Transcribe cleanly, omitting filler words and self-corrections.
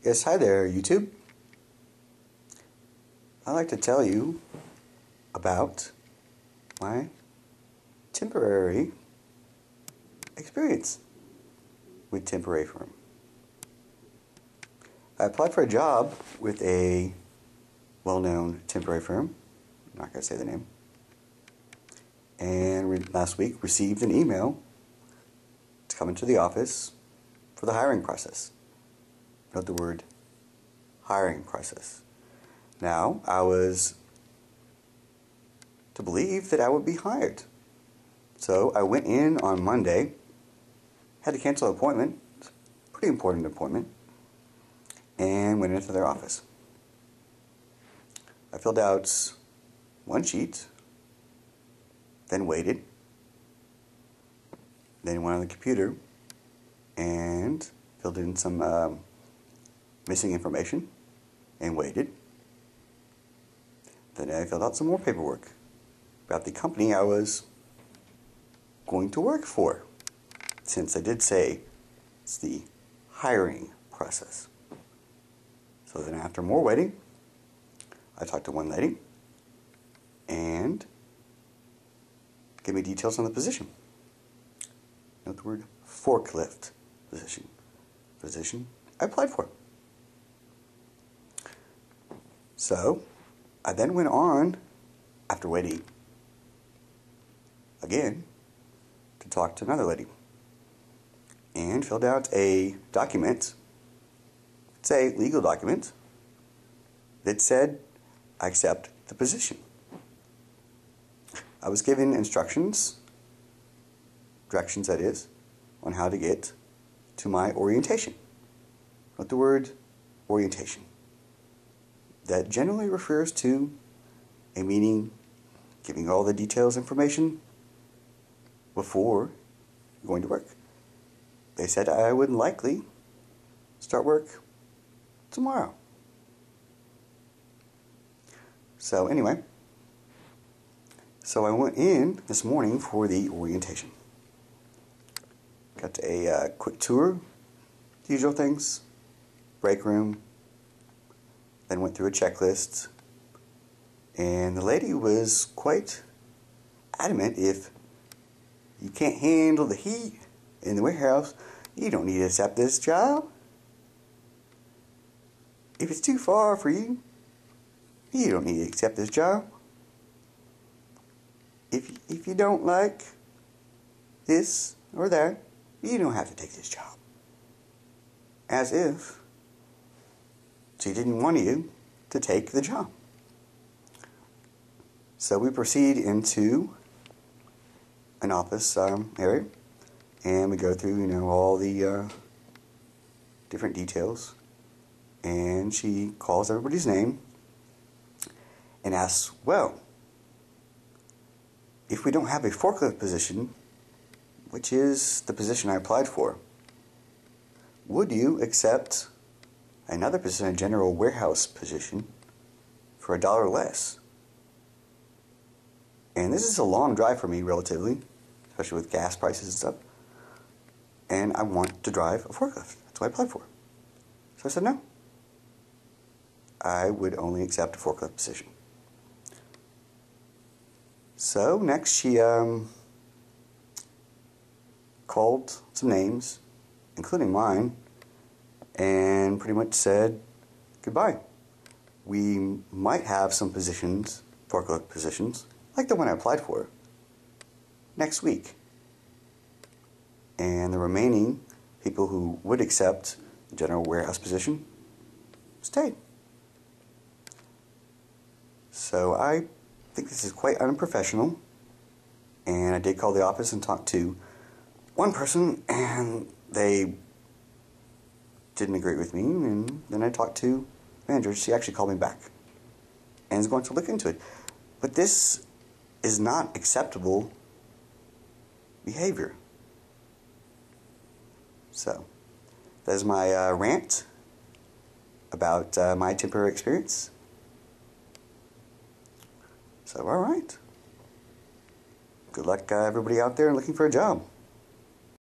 Yes, hi there, YouTube. I'd like to tell you about my temporary experience with temporary firm. I applied for a job with a well-known temporary firm. I'm not going to say the name. And last week received an email to come into the office for the hiring process. Note the word hiring process. Now, I was to believe that I would be hired. So I went in on Monday, had to cancel an appointment, pretty important appointment, and went into their office. I filled out one sheet, then waited, then went on the computer and filled in some missing information and waited. Then I filled out some more paperwork about the company I was going to work for, since I did say it's the hiring process. So then after more waiting, I talked to one lady and gave me details on the position. Note the word forklift position I applied for. So I then went on, after waiting again, to talk to another lady and filled out a document. It's a legal document that said I accept the position. I was given directions that is, on how to get to my orientation. Note the word orientation. That generally refers to a meeting, giving all the details, information before going to work. They said I would likely start work tomorrow. So anyway, I went in this morning for the orientation. Got a quick tour, the usual things, break room, then went through a checklist, and the lady was quite adamant: if you can't handle the heat in the warehouse, you don't need to accept this job. If it's too far for you, you don't need to accept this job. If you don't like this or that, you don't have to take this job. As if she didn't want you to take the job. So we proceed into an office area, and we go through, all the different details. And she calls everybody's name and asks, well, if we don't have a forklift position, which is the position I applied for, would you accept another position, a general warehouse position, for $1 less? And this is a long drive for me, relatively, especially with gas prices and stuff. And I want to drive a forklift. That's what I applied for. So I said no. I would only accept a forklift position. So next she called some names, including mine, and pretty much said goodbye. We might have some positions, forklift positions, like the one I applied for, next week. And the remaining people who would accept the general warehouse position stayed. So I think this is quite unprofessional, and I did call the office and talk to one person, and they didn't agree with me, and then I talked to the manager. She actually called me back and is going to look into it. But this is not acceptable behavior. So that is my rant about my temporary experience. So alright, good luck everybody out there looking for a job.